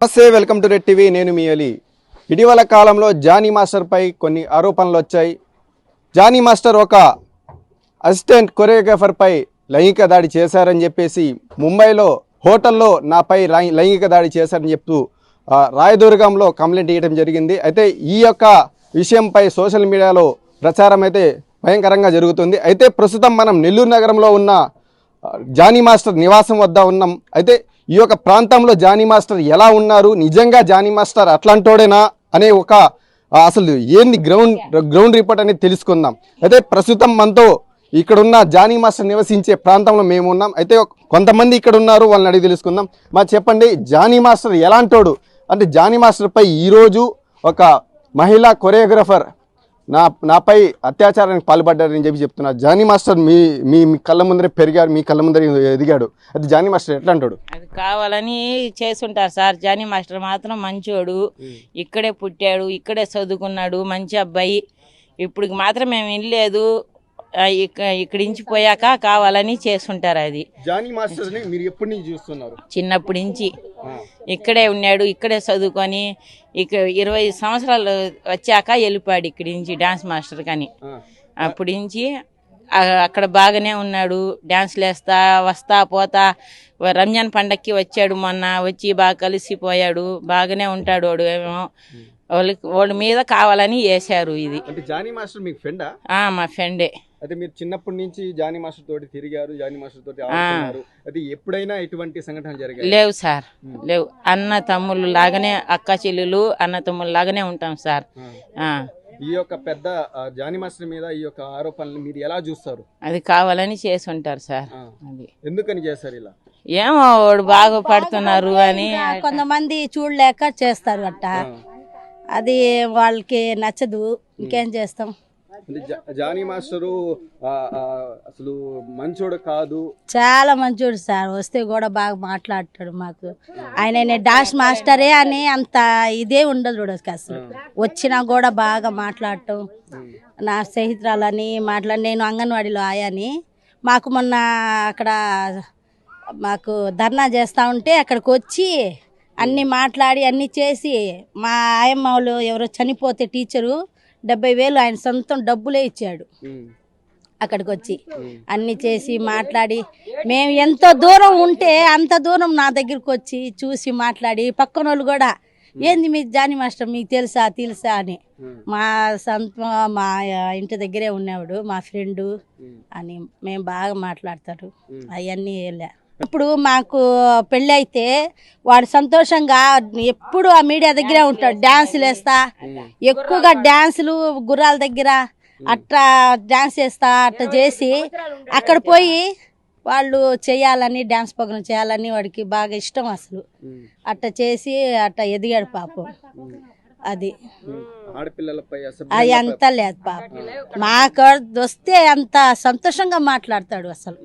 నమస్తే, welcome to red TV. నేను మీ అలీ. ఇటీవల కాలంలో జానీ మాస్టర్పై కొన్ని ఆరోపణలు వచ్చాయి. జానీ మాస్టర్ ఒక అసిస్టెంట్ కొరియోగ్రాఫర్పై లైంగిక దాడి చేశారని చెప్పేసి ముంబైలో హోటల్లో నాపై లైంగిక దాడి చేశారని చెప్తూ రాయదుర్గంలో కంప్లైంట్ ఇవ్వడం జరిగింది. అయితే ఈ యొక్క విషయంపై సోషల్ మీడియాలో ప్రచారం అయితే భయంకరంగా జరుగుతుంది. అయితే ప్రస్తుతం మనం నెల్లూరు నగరంలో ఉన్న జానీ మాస్టర్ నివాసం వద్ద ఉన్నాం. అయితే ఈ యొక్క ప్రాంతంలో జానీ మాస్టర్ ఎలా ఉన్నారు, నిజంగా జానీ మాస్టర్ అట్లాంటోడేనా అనే ఒక అసలు ఏంది గ్రౌండ్ రిపోర్ట్ అనేది తెలుసుకుందాం. అయితే ప్రస్తుతం మనతో ఇక్కడున్న జానీ మాస్టర్ నివసించే ప్రాంతంలో మేము ఉన్నాం. అయితే కొంతమంది ఇక్కడ ఉన్నారు, వాళ్ళని అడిగి తెలుసుకుందాం. మా చెప్పండి, జానీ మాస్టర్ ఎలాంటోడు? అంటే జానీ మాస్టర్పై ఈరోజు ఒక మహిళా కొరియోగ్రాఫర్ నాపై అత్యాచారానికి పాల్పడ్డారని చెప్తున్నారు. జానీ మాస్టర్ మీ కళ్ళ ముందరే పెరిగాడు, మీ కళ్ళ ముందరే ఎదిగాడు. అది జానీ మాస్టర్ ఎట్లా అంటాడు? అది కావాలని చేసుంటారు సార్. జానీ మాస్టర్ మాత్రం మంచోడు, ఇక్కడే పుట్టాడు, ఇక్కడే చదువుకున్నాడు, మంచి అబ్బాయి. ఇప్పుడు మాత్రం మేము వెళ్ళలేదు, ఇక్కడి నుంచి పోయాక కావాలని చేసుంటారు. అది జానీ మాస్టర్ మీరు ఎప్పటి నుంచి చూస్తున్నారు? చిన్నప్పటి నుంచి ఇక్కడే ఉన్నాడు, ఇక్కడే చదువుకొని ఇక 20 సంవత్సరాలు వచ్చాక వెళ్ళిపోయాడు ఇక్కడి నుంచి డాన్స్ మాస్టర్ కానీ. అప్పటి నుంచి అక్కడ బాగానే ఉన్నాడు, డాన్స్లు వేస్తా వస్తా పోతా. రంజాన్ పండక్కి వచ్చాడు, మొన్న వచ్చి బాగా కలిసిపోయాడు, బాగానే ఉంటాడు. వాడు ఏమో వాళ్ళ మీద కావాలని వేశారు ఇది. జానీ మాస్టర్ మీకు ఫ్రెండా? మా ఫ్రెండే. అయితే మీరు చిన్నప్పటి నుంచి జానీ మాస్టర్ తోటి తిరిగారు, జానీ మాస్టర్ తోటి ఆడుతున్నారు. అది ఎప్పుడైనా ఇటువంటి సంఘటన జరిగాయి? లేవు సార్, లేవు. అన్న తమ్ముళ్ళు లాగానే, అక్క చెల్లెలు అన్న తమ్ముళ్ళు లాగానే ఉంటాం సార్. ఈ యొక్క పెద్ద జానీ మాస్టర్ మీద ఈ యొక్క ఆరోపణలు మీరు ఎలా చూస్తారు? అది కావాలని చేసి ఉంటారు సార్. అది ఎందుకని చేస్తారు ఇలా? ఏమో వాడు బాగుపడుతున్నారు అని కొంతమంది చూడలేక చేస్తారు అట్ట. అది వాళ్ళకి నచ్చదు, ఇంకేం చేస్తాం. జానీ మాస్టరు అసలు మంచోడు కాదు, చాలా మంచోడు సార్. వస్తే కూడా బాగా మాట్లాడతాడు మాకు. ఆయన డాన్స్ మాస్టరే అని అంత ఇదే ఉండదు చూడదు అసలు. వచ్చినా కూడా బాగా మాట్లాడటం, నా స్నేహితురాలని మాట్లాడి, నేను అంగన్వాడీలో ఆయాని. మాకు మొన్న అక్కడ మాకు ధర్నా చేస్తూ ఉంటే అక్కడికి వచ్చి అన్నీ మాట్లాడి అన్నీ చేసి, మా ఆయమ్మ వాళ్ళు ఎవరో చనిపోతే టీచరు 70,000 ఆయన సొంతం డబ్బులే ఇచ్చాడు. అక్కడికి వచ్చి అన్నీ చేసి మాట్లాడి, మేము ఎంతో దూరం ఉంటే అంత దూరం నా దగ్గరికి వచ్చి చూసి మాట్లాడి, పక్కన వాళ్ళు కూడా ఏంది మీ జానీ మాస్టర్ మీకు తెలుసా అని. మా మా ఇంటి దగ్గరే ఉన్నవాడు, మా ఫ్రెండు అని మేము బాగా మాట్లాడతారు. అవన్నీ వెళ్ళా. ఇప్పుడు మాకు పెళ్ళి అయితే వాడు సంతోషంగా ఎప్పుడు ఆ మీడియా దగ్గరే ఉంటాడు, డ్యాన్సులు వేస్తా, ఎక్కువగా డ్యాన్సులు గుర్రాల దగ్గర అట్లా డ్యాన్స్ చేస్తా. అట్లా చేసి అక్కడ పోయి వాళ్ళు చేయాలని, డ్యాన్స్ ప్రోగ్రామ్ చేయాలని వాడికి బాగా ఇష్టం అసలు. అట్లా చేసి అట్లా ఎదిగాడు పాపం. అది అది అంత లేదు పాపం. మాకు వస్తే అంత సంతోషంగా మాట్లాడతాడు అసలు.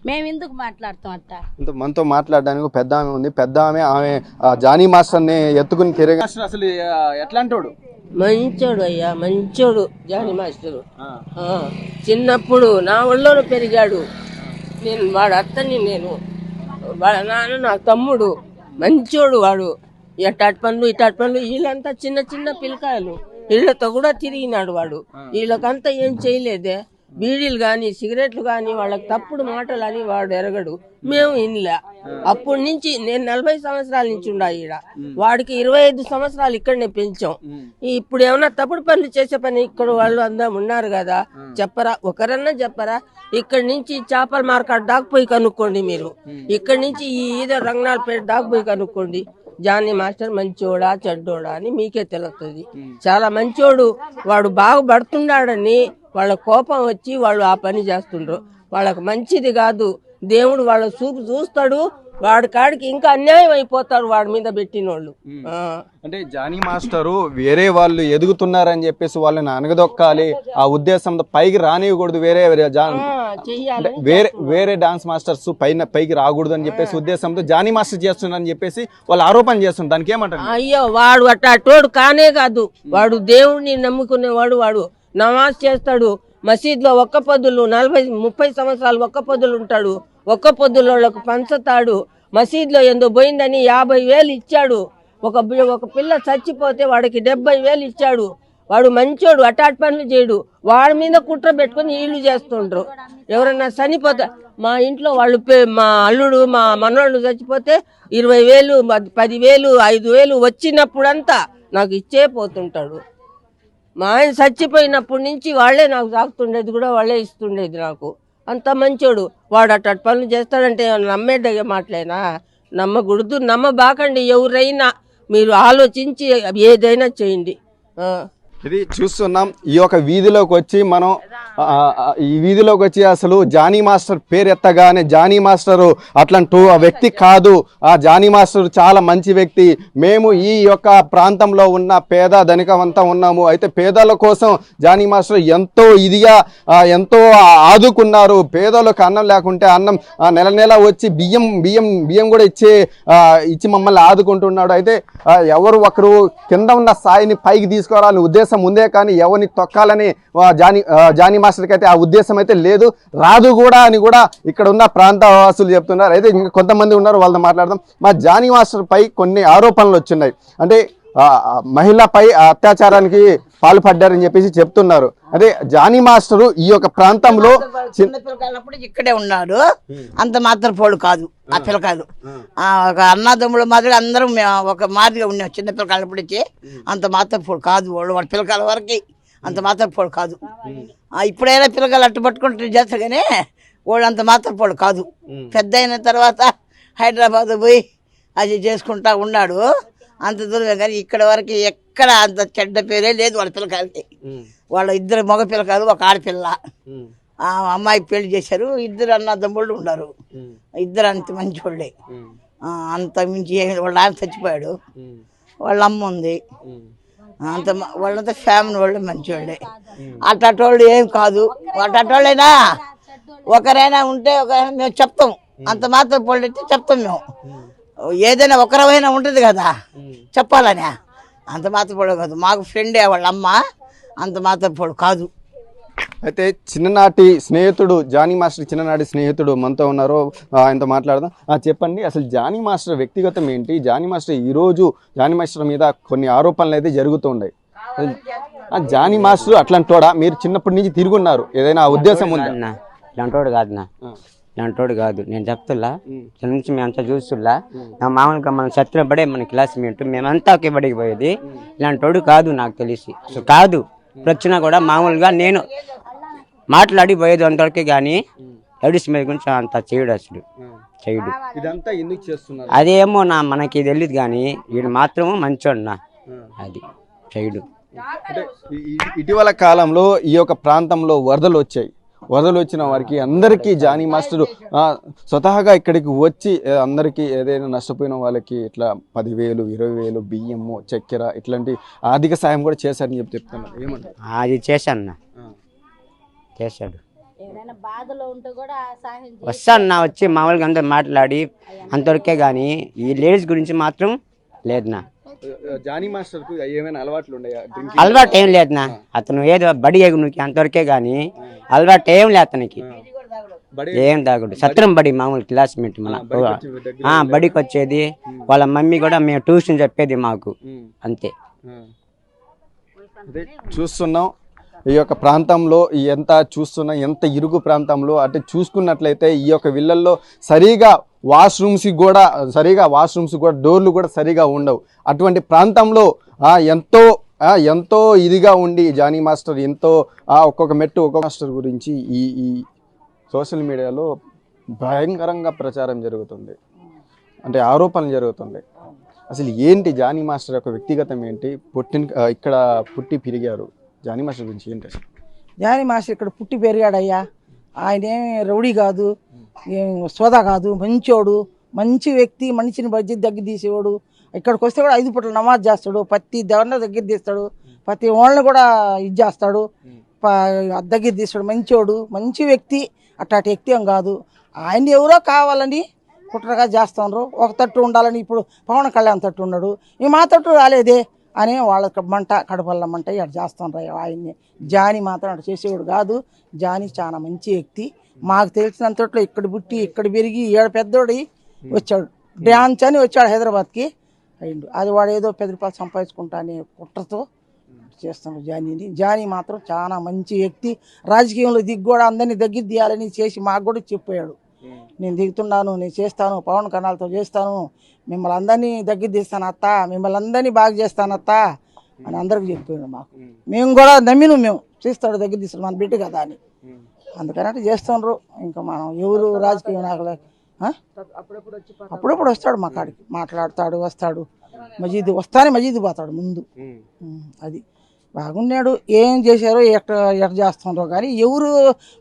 మేము ఎందుకు మాట్లాడతాం అట్ట? మనతో మాట్లాడడానికి పెద్ద ఆమె ఉంది. పెద్ద ఆమె జానీ మాస్టర్ని ఎత్తుకుని తిరిగి అసలు ఎట్లాంటోడు? మంచోడు అయ్యా, మంచోడు జానీ మాస్టరు. చిన్నప్పుడు నా ఒళ్ళోనే పెరిగాడు. నేను వాడు అత్తని, నేను వాళ్ళ నాన్న నా తమ్ముడు. మంచోడు వాడు. ఇటాటి పనులు వీళ్ళంతా చిన్న చిన్న పిల్లకాయలు, వీళ్ళతో కూడా తిరిగినాడు వాడు. వీళ్ళకంతా ఏం చేయలేదే. బీడీలు కానీ సిగరెట్లు కానీ వాళ్ళకి తప్పుడు మాటలు అని వాడు ఎరగడు. మేము ఇన్లే. అప్పటి నుంచి నేను 40 సంవత్సరాల నుంచి ఉండా ఈడ. వాడికి 25 సంవత్సరాలు ఇక్కడనే పెంచాం. ఇప్పుడు ఏమన్నా తప్పుడు పనులు చేసే పని ఇక్కడ వాళ్ళు అందరం ఉన్నారు కదా, చెప్పరా? ఒకరన్నా చెప్పరా? ఇక్కడి నుంచి చేపల మార్కెట్ దాకా పోయి కనుక్కోండి మీరు. ఇక్కడి నుంచి ఈ ఏదో రంగనాథపేట దాకా పోయి కనుక్కోండి. జానీ మాస్టర్ మంచోడా చెడ్డోడా అని మీకే తెలుస్తుంది. చాలా మంచోడు వాడు. బాగుపడుతున్నాడని వాళ్ళ కోపం వచ్చి వాళ్ళు ఆ పని చేస్తుండ్రు. వాళ్ళకు మంచిది కాదు. దేవుడు వాళ్ళ చూపు చూస్తాడు. వాడి కాడికి ఇంకా అన్యాయం అయిపోతారు వాడి మీద పెట్టిన వాళ్ళు. అంటే జానీ మాస్టరు వేరే వాళ్ళు ఎదుగుతున్నారని చెప్పేసి వాళ్ళని అనగదొక్కాలి, ఆ ఉద్దేశంతో పైకి రానివ్వకూడదు. వేరే డాన్స్ మాస్టర్స్ పైకి రాకూడదు అని చెప్పేసి ఉద్దేశంతో జానీ మాస్టర్ చేస్తున్నారని చెప్పేసి వాళ్ళు ఆరోపణ చేస్తున్నారు. దానికి ఏమంటారు? అయ్యో వాడు అట్టోడు కానే కాదు. వాడు దేవుడిని నమ్ముకునేవాడు. వాడు నమాజ్ చేస్తాడు, మసీద్లో ఒక్క పొద్దులు 40-30 సంవత్సరాలు ఒక్క పొద్దులు ఉంటాడు. ఒక్క పొద్దులకు పంచుతాడు. మసీద్లో ఎందు పోయిందని 50,000 ఇచ్చాడు. ఒక పిల్ల చచ్చిపోతే వాడికి 70,000 ఇచ్చాడు. వాడు మంచోడు, అటాట్ పనులు చేయడు. వాడి మీద కుట్ర పెట్టుకొని వీళ్ళు చేస్తుండ్రు. ఎవరన్నా చనిపోతే మా ఇంట్లో వాళ్ళు మా అల్లుడు మా మనవాళ్ళు చచ్చిపోతే 20,000 10,000 5,000 వచ్చినప్పుడంతా నాకు ఇచ్చే పోతుంటాడు. మా ఆయన చచ్చిపోయినప్పటి నుంచి వాళ్ళే నాకు సాగుతుండేది కూడా వాళ్ళే ఇస్తుండేది నాకు. అంత మంచోడు. వాడు అట్ట పనులు చేస్తాడంటే నమ్మేదగ్గ మాటలేనా? నమ్మకూడదు. నమ్మబాకండి. ఎవరైనా మీరు ఆలోచించి ఏదైనా చేయండి. ఇది చూస్తున్నాం. ఈ యొక్క వీధిలోకి వచ్చి మనం ఈ వీధిలోకి వచ్చి అసలు జానీ మాస్టర్ పేరు ఎత్తగానే జానీ మాస్టరు అట్లాంటి వ్యక్తి కాదు, ఆ జానీ మాస్టర్ చాలా మంచి వ్యక్తి, మేము ఈ యొక్క ప్రాంతంలో ఉన్న పేద ధనికమంతా ఉన్నాము, అయితే పేదల కోసం జానీ మాస్టర్ ఎంతో ఇదిగా ఎంతో ఆదుకున్నారు. పేదలకు అన్నం లేకుంటే అన్నం నెల నెల వచ్చి బియ్యం కూడా ఇచ్చి మమ్మల్ని ఆదుకుంటున్నాడు. అయితే ఎవరు ఒకరు కింద ఉన్న స్థాయిని పైకి తీసుకురావాలని ఉద్దేశం ఉందే కానీ ఎవరిని తొక్కాలని జానీ మాస్టర్కి అయితే ఆ ఉద్దేశం అయితే లేదు, రాదు కూడా అని కూడా ఇక్కడ ఉన్న ప్రాంత వాసులు చెప్తున్నారు. అయితే ఇంకా కొంతమంది ఉన్నారు, వాళ్ళతో మాట్లాడదాం. మా జానీ మాస్టర్ పై కొన్ని ఆరోపణలు వచ్చినాయి. అంటే మహిళపై అత్యాచారానికి పాల్పడ్డారని చెప్పేసి చెప్తున్నారు. అదే జానీ మాస్టరు ఈ యొక్క ప్రాంతంలో చిన్న పిల్లకాయలప్పుడు ఇక్కడే ఉన్నాడు, అంత మాత్రం పోడు కాదు ఆ పిల్లకాయలు. ఒక అన్నదమ్ముడు మాదిరి అందరం ఒక మాదిరిగా ఉన్నాం చిన్న పిల్లకాయలప్పుడు ఇచ్చి, అంత మాత్రం పోడు కాదు వాళ్ళ పిల్లకాయల వరకు, అంత మాత్రం పోడు కాదు. ఇప్పుడైనా పిల్లకాయలు అట్టు పట్టుకుంటూ చేస్తారు కానీ వాళ్ళు అంత మాత్రం పోడు కాదు. పెద్ద అయిన తర్వాత హైదరాబాద్ పోయి అది చేసుకుంటా ఉన్నాడు, అంత దూరమే. కానీ ఇక్కడ వరకు ఎక్కడ అంత చెడ్డ పేరే లేదు వాళ్ళ పిల్లకాయలకి. వాళ్ళ 2 మగ పిల్లకాయలు, ఒక ఆడపిల్ల. ఆ అమ్మాయి పెళ్లి చేశారు, 2 అన్నదమ్ముళ్ళు ఉన్నారు, 2 అంత మంచి వాళ్ళే. అంత మించి వాళ్ళ ఆయన చచ్చిపోయాడు, వాళ్ళ అమ్మ ఉంది, అంత వాళ్ళంతా ఫ్యామిలీ వాళ్ళు మంచి వాళ్ళే. అట్టోళ్ళు ఏం కాదు, అట్టోళ్ళైనా ఒకరైనా ఉంటే మేము చెప్తాం, అంత మాత్రం పోళ్ళు అయితే చెప్తాం మేము. ఏదైనా ఒకరైనా ఉంటుంది కదా చెప్పాలనే, అంత మాత్రం పొడు కాదు. మాకు ఫ్రెండే వాళ్ళ అమ్మ, అంత మాత్రం పొడు కాదు. అయితే చిన్ననాటి స్నేహితుడు జానీ మాస్టర్, చిన్ననాటి స్నేహితుడు మనతో ఉన్నారు, ఆయనతో మాట్లాడదాం. చెప్పండి, అసలు జానీ మాస్టర్ వ్యక్తిగతం ఏంటి? జానీ మాస్టర్ ఈరోజు జానీ మాస్టర్ మీద కొన్ని ఆరోపణలు అయితే జరుగుతున్నాయి. జానీ మాస్టర్ అట్లాంటోడా? మీరు చిన్నప్పటి నుంచి తిరుగున్నారు, ఏదైనా ఉద్దేశం ఉందా? ఇలాంటోడు కాదు ఇలాంటోడు కాదు, నేను చెప్తున్నా. చిన్న నుంచి మేమంతా చూస్తున్నా. నా మామూలుగా మన శత్రువు పడే మన క్లాస్మేట్, మేమంతా ఒకే బడికి పోయేది. ఇలాంటోడు కాదు నాకు తెలిసి, కాదు. వచ్చినా కూడా మామూలుగా నేను మాట్లాడి పోయేది అంతవరకే కానీ లేడీస్ మీద గురించి అంత చేయడు, అసలు చేయడు. ఇదంతా ఎందుకు చేస్తున్నారు అదేమో మనకి తెలియదు కానీ వీడు మాత్రము మంచోడు, అది చేయడు. అంటే ఇటీవల కాలంలో ఈ యొక్క ప్రాంతంలో వరదలు వచ్చిన వారికి అందరికీ జానీ మాస్టరు స్వతహాగా ఇక్కడికి వచ్చి అందరికీ ఏదైనా నష్టపోయిన వాళ్ళకి ఇట్లా 10,000 20,000 బియ్యము, చక్కెర ఇట్లాంటి ఆర్థిక సాయం కూడా చేశారని చెప్తున్నారు. ఏమంటారు? అది చేశాను, చేశాడు. వస్తాను వచ్చి మామూలుగా అందరూ మాట్లాడి అంతవరకే కానీ ఈ లేడీస్ గురించి మాత్రం లేదునా. జానీ మాస్టర్ కు ఏమైనా అలవాట్లు ఉన్నాయా? అలవాటు ఏం లేదునా, అతను ఏదో బడి ఎగునికి అంతవరకే కానీ అలవాటు ఏం లేదు అతనికి, ఏం తాగుడు. సత్రం బడి మామూలు క్లాస్మేట్ మన బడికి వచ్చేది. వాళ్ళ మమ్మీ కూడా మేము ట్యూషన్ చెప్పేది మాకు, అంతే. చూస్తున్నాం ఈ యొక్క ప్రాంతంలో ఎంత ఇరుగు ప్రాంతంలో అంటే చూసుకున్నట్లయితే ఈ యొక్క విల్లల్లో సరిగా వాష్రూమ్స్ కూడా డోర్లు కూడా సరిగా ఉండవు. అటువంటి ప్రాంతంలో ఎంతో ఇదిగా ఉండి జానీ మాస్టర్ ఎంతో ఒక్కొక్క మాస్టర్ గురించి ఈ సోషల్ మీడియాలో భయంకరంగా ప్రచారం జరుగుతుంది, అంటే ఆరోపణలు జరుగుతుంది. అసలు ఏంటి జానీ మాస్టర్ యొక్క వ్యక్తిగతం ఏంటి? ఇక్కడ పుట్టి పెరిగారు, జానీ మాస్టర్ గురించి ఏంటి అసలు? జానీ మాస్టర్ ఇక్కడ పుట్టి పెరిగాడయ్యా. ఆయన ఏమి రౌడీ కాదు, ఏం సోదా కాదు, మంచోడు, మంచి వ్యక్తి. మనిషిని బడ్జెట్ దగ్గర తీసేవాడు. ఇక్కడికి వస్తే కూడా 5 పూటలు నమాజ్ చేస్తాడు, ప్రతి దేవుని దగ్గర తీస్తాడు, ప్రతి వాళ్ళని కూడా ఇది చేస్తాడు, దగ్గర తీస్తాడు. మంచోడు, మంచి వ్యక్తి. అట్లాంటి వ్యక్తి ఏం కాదు. ఆయన ఎవరో కావాలని కుట్రగా చేస్తున్నారు. ఒక తట్టు ఉండాలని ఇప్పుడు పవన్ కళ్యాణ్ తట్టు ఉన్నాడు, ఈ మా తట్టు రాలేదే అని వాళ్ళకి మంట, కడపల్ల మంట ఇక్కడ చేస్తున్నారు ఆయన్ని. జానీ మాత్రం అటు చేసేవాడు కాదు. జానీ చాలా మంచి వ్యక్తి. మాకు తెలిసినంతట్లో ఇక్కడ పుట్టి ఇక్కడ పెరిగి 7 పెద్దోడి వచ్చాడు. డ్యాన్స్ అని వచ్చాడు హైదరాబాద్కి. అయిండు. అది వాడు ఏదో 10 రూపాయలు సంపాదించుకుంటా అనే కుట్రతో చేస్తున్నాడు జానీని. జానీ మాత్రం చాలా మంచి వ్యక్తి. రాజకీయంలో దిగి కూడా అందరినీ దగ్గర తీయాలని చేసి మాకు కూడా చెప్పాడు. నేను దిగుతున్నాను, నేను చేస్తాను, పవన్ కళ్యాణ్తో చేస్తాను, మిమ్మల్ని అందరినీ దగ్గర తీస్తాను అత్త, మిమ్మల్ని అందరినీ బాగా చేస్తాను అత్త అని అందరికి చెప్పాడు మాకు. మేము కూడా నమ్మిను, మేము చేస్తాడు దగ్గర తీస్తాడు మన బిడ్డ కదా అని. అందుకని చేస్తున్నారు. ఇంకా మనం ఎవరు రాజకీయ నాయకులు అప్పుడప్పుడు వస్తాడు మా కాడికి, మాట్లాడతాడు, వస్తాడు. మజీద్ పోతాడు ముందు. అది బాగున్నాడు. ఏం చేశారో ఎట్ట చేస్తుండ్రో కానీ ఎవరు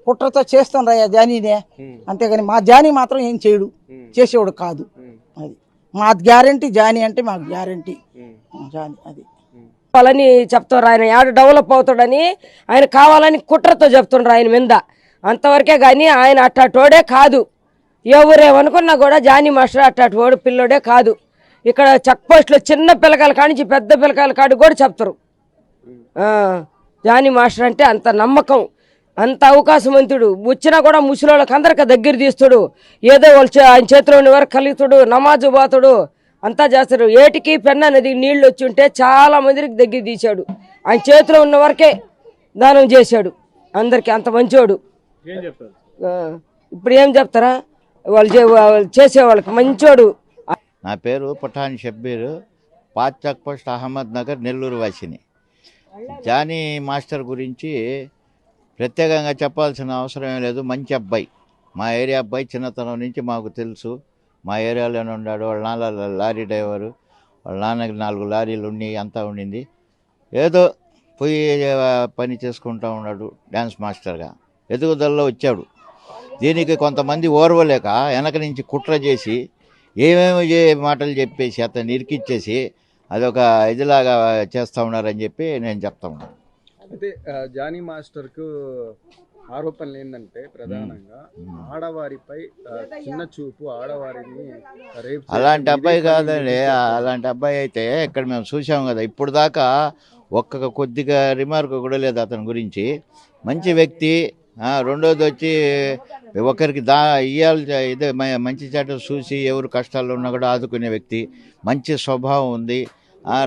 కుట్రతో చేస్తుండ్రయ్యా జానీనే, అంతేగాని మా జానీ మాత్రం ఏం చేయడు, చేసేవాడు కాదు. అది మా గ్యారంటీ, జానీ అంటే మాకు గ్యారంటీ జానీ. అది వాళ్ళని చెప్తారు, ఆయన యాడ డెవలప్ అవుతాడని ఆయన కావాలని కుట్రతో చెప్తుండ్రు ఆయన మీద. అంతవరకే కానీ ఆయన అట్టాటోడే కాదు. ఎవరేమనుకున్నా కూడా జానీ మాస్టర్ అట్టాటోడు పిల్లోడే కాదు. ఇక్కడ చెక్ పోస్ట్లో చిన్న పిల్లకాయల కానించి పెద్ద పిల్లకాయల కాడికి కూడా చెప్తారు. జానీ మాస్టర్ అంటే అంత నమ్మకం, అంత అవకాశవంతుడు. వచ్చినా కూడా ముసలోళ్ళకి అందరికి దగ్గర తీస్తాడు. ఏదో వాళ్ళు ఆయన చేతిలో ఉన్న వరకు కలుగుతాడు, నమాజు పోతాడు, అంతా చేస్తాడు. ఏటికి పెన్న నది నీళ్ళు వచ్చి ఉంటే చాలా మందికి దగ్గర తీశాడు. ఆయన చేతిలో ఉన్న వరకే దానం చేశాడు అందరికి. అంత మంచోడు. ఇప్పుడు ఏం చెప్తారా, వాళ్ళు చేసేవాళ్ళకి మంచోడు. నా పేరు పఠాన్ షబ్బీర్, పాత చెక్ పోస్ట్ అహ్మద్ నగర్, నెల్లూరు వాసిని. జానీ మాస్టర్ గురించి ప్రత్యేకంగా చెప్పాల్సిన అవసరం లేదు. మంచి అబ్బాయి, మా ఏరియా అబ్బాయి. చిన్నతనం నుంచి మాకు తెలుసు. మా ఏరియాలోనే ఉన్నాడు. వాళ్ళ నాన్న లారీ డ్రైవరు, వాళ్ళ నాన్నకి 4 లారీలు ఉన్నాయి, అంతా ఉండింది. ఏదో పోయి పని చేసుకుంటూ ఉన్నాడు డ్యాన్స్ మాస్టర్గా. ఎదుగుదలలో వచ్చాడు. దీనికి కొంతమంది ఓర్వలేక వెనక నుంచి కుట్ర చేసి ఏమేమి మాటలు చెప్పేసి అతన్ని ఇరికిచ్చేసి అదొక ఇదిలాగా చేస్తూ ఉన్నారని చెప్పి నేను చెప్తా ఉన్నాను. అయితే జానీ మాస్టర్కు ఆరోపణలు ఏంటంటే ప్రధానంగా ఆడవారిపై చిన్న చూపు, ఆడవారిని రేపు అలాంటి అబ్బాయి కాదండి. అలాంటి అబ్బాయి అయితే ఇక్కడ మేము చూసాము కదా, ఇప్పుడు దాకా కొద్దిగా రిమార్క్ కూడా లేదు అతని గురించి. మంచి వ్యక్తి. రెండోది వచ్చి ఒకరికి ఇయ్యాలి, ఇదే మంచి చెడ్డ చూసి ఎవరు కష్టాల్లో ఉన్నా కూడా ఆదుకునే వ్యక్తి. మంచి స్వభావం ఉంది.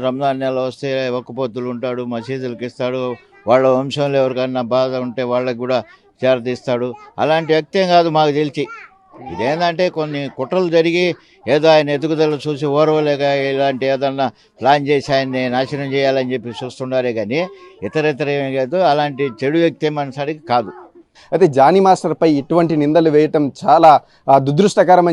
రంజాన్ నెల వస్తే ఒక్కపొద్దులు ఉంటాడు, మసీదులకు ఇస్తాడు, వాళ్ళ వంశంలో ఎవరికన్నా బాధ ఉంటే వాళ్ళకి కూడా చేరదీస్తాడు. అలాంటి వ్యక్తి ఏం కాదు మాకు తెలిసి. ఇదేంటంటే కొన్ని కుట్రలు జరిగి ఏదో ఆయన ఎదుగుదల చూసి ఓర్వలేక ఇలాంటి ఏదన్నా ప్లాన్ చేసి ఆయన్ని నాశనం చేయాలని చెప్పి చూస్తున్నారే కానీ ఇతర ఏం కాదు. అలాంటి చెడు వ్యక్తి మనసరికి కాదు. అయితే జానీ మాస్టర్పై ఇటువంటి నిందలు వేయటం చాలా దురదృష్టకరం.